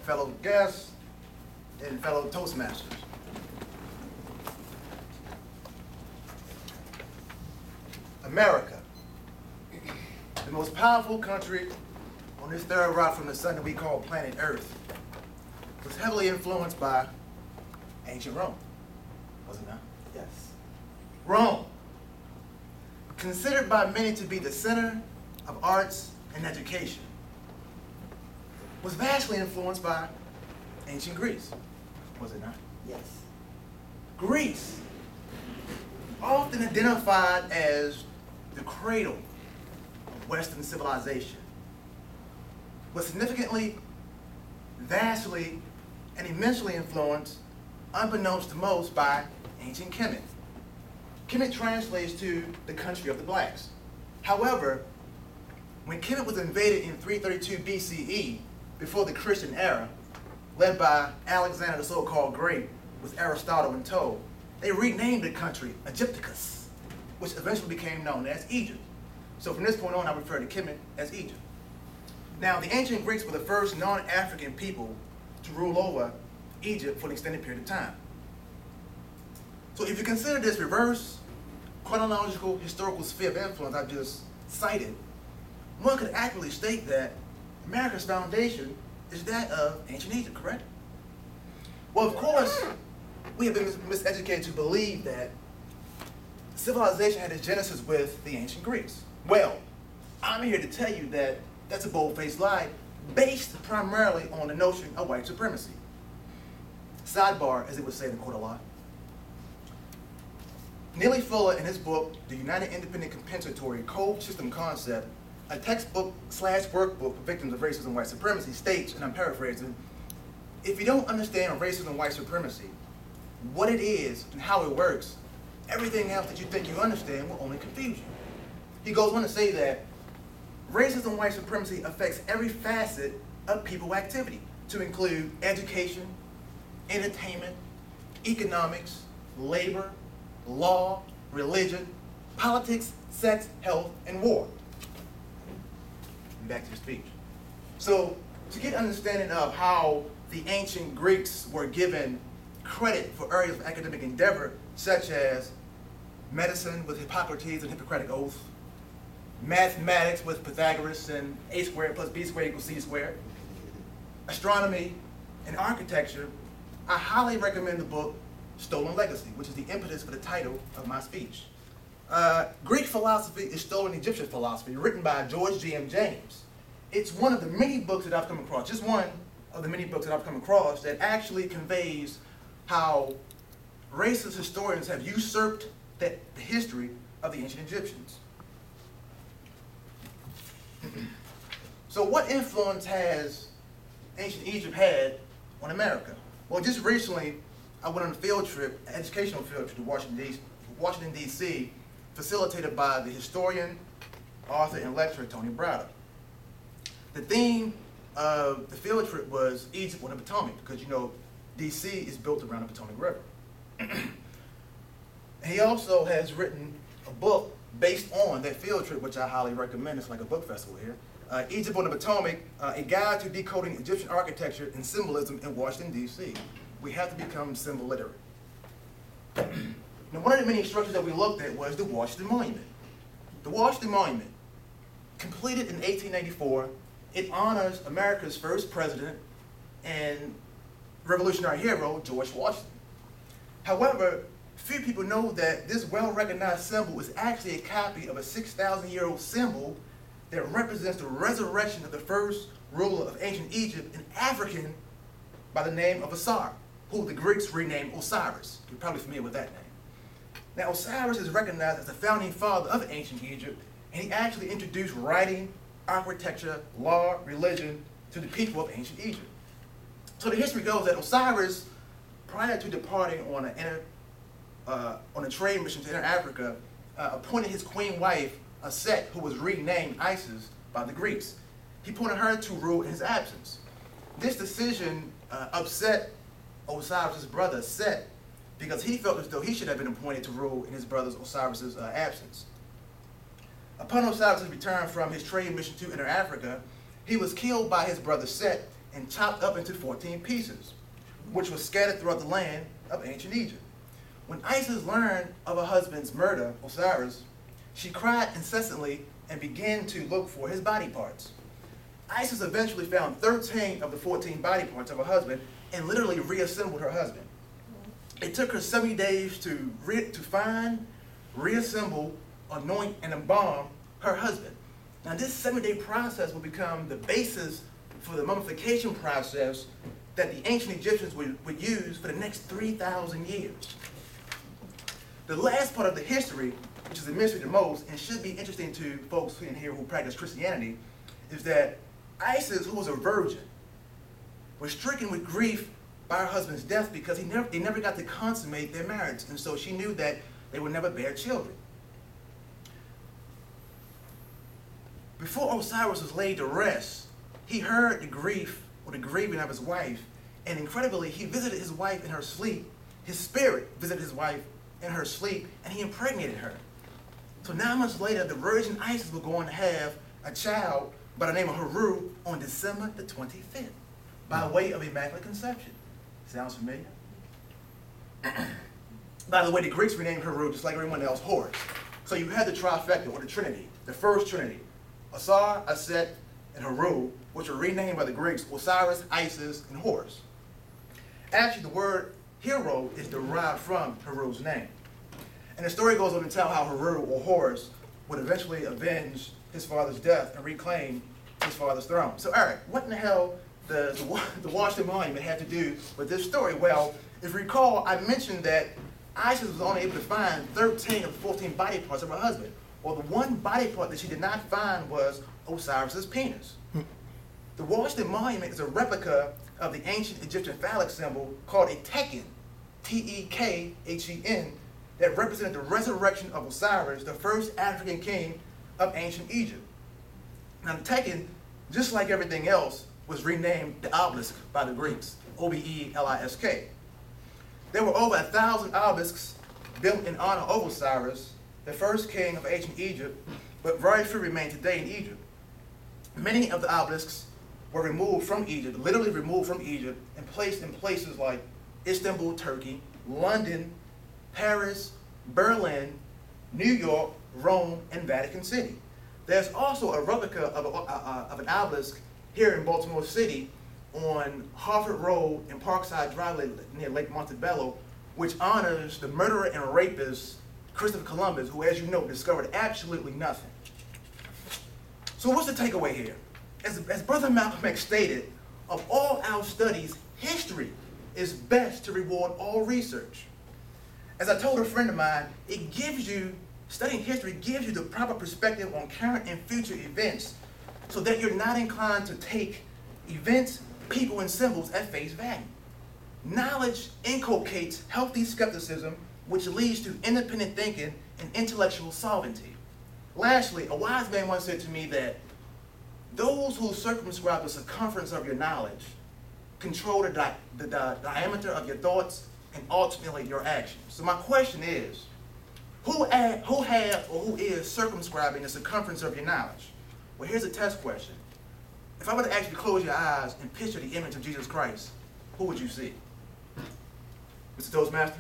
fellow guests, and fellow toastmasters. America, the most powerful country on this third rock from the sun that we call planet Earth, was heavily influenced by ancient Rome, was it not? Yes. Rome, considered by many to be the center of arts and education, was vastly influenced by ancient Greece, was it not? Yes. Greece, often identified as the cradle of Western civilization, was significantly, vastly, and immensely influenced, unbeknownst to most, by ancient Kemet. Kemet translates to the country of the blacks. However, when Kemet was invaded in 332 BCE, before the Christian era, led by Alexander the so-called Great, with Aristotle in tow, they renamed the country Egypticus, which eventually became known as Egypt. So from this point on, I refer to Kemet as Egypt. Now, the ancient Greeks were the first non-African people to rule over Egypt for an extended period of time. So if you consider this reverse chronological historical sphere of influence I just cited, one could accurately state that America's foundation is that of ancient Egypt, correct? Well, of course, we have been miseducated to believe that civilization had its genesis with the ancient Greeks. Well, I'm here to tell you that that's a bold-faced lie based primarily on the notion of white supremacy. Sidebar, as it would say in the court of law. Neely Fuller, in his book, The United Independent Compensatory Code System Concept, a textbook/workbook for victims of racism and white supremacy, states, and I'm paraphrasing, if you don't understand racism and white supremacy, what it is and how it works, everything else that you think you understand will only confuse you. He goes on to say that racism and white supremacy affects every facet of people activity, to include education, entertainment, economics, labor, law, religion, politics, sex, health, and war. And back to the speech. So, to get an understanding of how the ancient Greeks were given credit for areas of academic endeavor, such as medicine with Hippocrates and Hippocratic Oath, mathematics with Pythagoras and a squared plus b squared equals c squared, astronomy, and architecture, I highly recommend the book Stolen Legacy, which is the impetus for the title of my speech. Greek philosophy is stolen Egyptian philosophy, written by George G.M. James. It's one of the many books that I've come across, just one of the many books that I've come across that actually conveys how racist historians have usurped the history of the ancient Egyptians. So what influence has ancient Egypt had on America? Well, just recently, I went on a field trip, an educational field trip to Washington, D.C., facilitated by the historian, author, and lecturer Tony Browder. The theme of the field trip was Egypt on the Potomac, because you know, D.C. is built around the Potomac River. He also has written a book based on that field trip, which I highly recommend. It's like a book festival here. Egypt on the Potomac, a guide to decoding Egyptian architecture and symbolism in Washington, D.C. We have to become symbol literate. Now, one of the many structures that we looked at was the Washington Monument. The Washington Monument, completed in 1884, it honors America's first president and revolutionary hero, George Washington. However, few people know that this well-recognized symbol is actually a copy of a 6,000-year-old symbol that represents the resurrection of the first ruler of ancient Egypt, an African by the name of Asar, who the Greeks renamed Osiris. You're probably familiar with that name. Now, Osiris is recognized as the founding father of ancient Egypt, and he actually introduced writing, architecture, law, religion to the people of ancient Egypt. So the history goes that Osiris, prior to departing on a trade mission to enter Africa, appointed his queen wife, Set, who was renamed Isis by the Greeks. He appointed her to rule in his absence. This decision upset Osiris' brother, Set, because he felt as though he should have been appointed to rule in his brother Osiris' absence. Upon Osiris' return from his trade mission to enter Africa, he was killed by his brother Set, and chopped up into 14 pieces, which was scattered throughout the land of ancient Egypt. When Isis learned of her husband's murder, Osiris, she cried incessantly and began to look for his body parts. Isis eventually found 13 of the 14 body parts of her husband and literally reassembled her husband. It took her 70 days to find, reassemble, anoint, and embalm her husband. Now this 7-day process will become the basis for the mummification process that the ancient Egyptians would use for the next 3,000 years. The last part of the history, which is the mystery the most, and should be interesting to folks in here who practice Christianity, is that Isis, who was a virgin, was stricken with grief by her husband's death because they never got to consummate their marriage, and so she knew that they would never bear children. Before Osiris was laid to rest, he heard the grief or the grieving of his wife, and incredibly, he visited his wife in her sleep. His spirit visited his wife in her sleep, and he impregnated her. So 9 months later, the virgin Isis was going to have a child by the name of Heru on December the 25th, by way of Immaculate Conception. Sounds familiar? By the way, the Greeks renamed Heru, just like everyone else, Horus. So you had the trifecta, or the Trinity, the first Trinity, Asar, Aset, and Heru, which were renamed by the Greeks Osiris, Isis, and Horus. Actually, the word hero is derived from Heru's name. And the story goes on to tell how Heru, or Horus, would eventually avenge his father's death and reclaim his father's throne. So, Eric, what in the hell does the Washington Monument have to do with this story? Well, if you recall, I mentioned that Isis was only able to find 13 of the 14 body parts of her husband. Well, the one body part that she did not find was Osiris's penis. The Washington Monument is a replica of the ancient Egyptian phallic symbol called a Tekken, T-E-K-H-E-N, that represented the resurrection of Osiris, the first African king of ancient Egypt. Now, the Tekken, just like everything else, was renamed the obelisk by the Greeks, O-B-E-L-I-S-K. There were over 1,000 obelisks built in honor of Osiris, the first king of ancient Egypt, but very few remain today in Egypt. Many of the obelisks were removed from Egypt, literally removed from Egypt, and placed in places like Istanbul, Turkey, London, Paris, Berlin, New York, Rome, and Vatican City. There's also a replica of an obelisk here in Baltimore City on Harvard Road and Parkside Drive near Lake Montebello, which honors the murderer and rapist Christopher Columbus, who, as you know, discovered absolutely nothing. So what's the takeaway here? As Brother Malcolm X stated, of all our studies, history is best to reward all research. As I told a friend of mine, studying history gives you the proper perspective on current and future events so that you're not inclined to take events, people, and symbols at face value. Knowledge inculcates healthy skepticism, which leads to independent thinking and intellectual solvency. Lastly, a wise man once said to me that those who circumscribe the circumference of your knowledge control the diameter of your thoughts and ultimately your actions. So my question is, who has or who is circumscribing the circumference of your knowledge? Well, here's a test question. If I were to ask you to close your eyes and picture the image of Jesus Christ, who would you see? Mr. Toastmaster?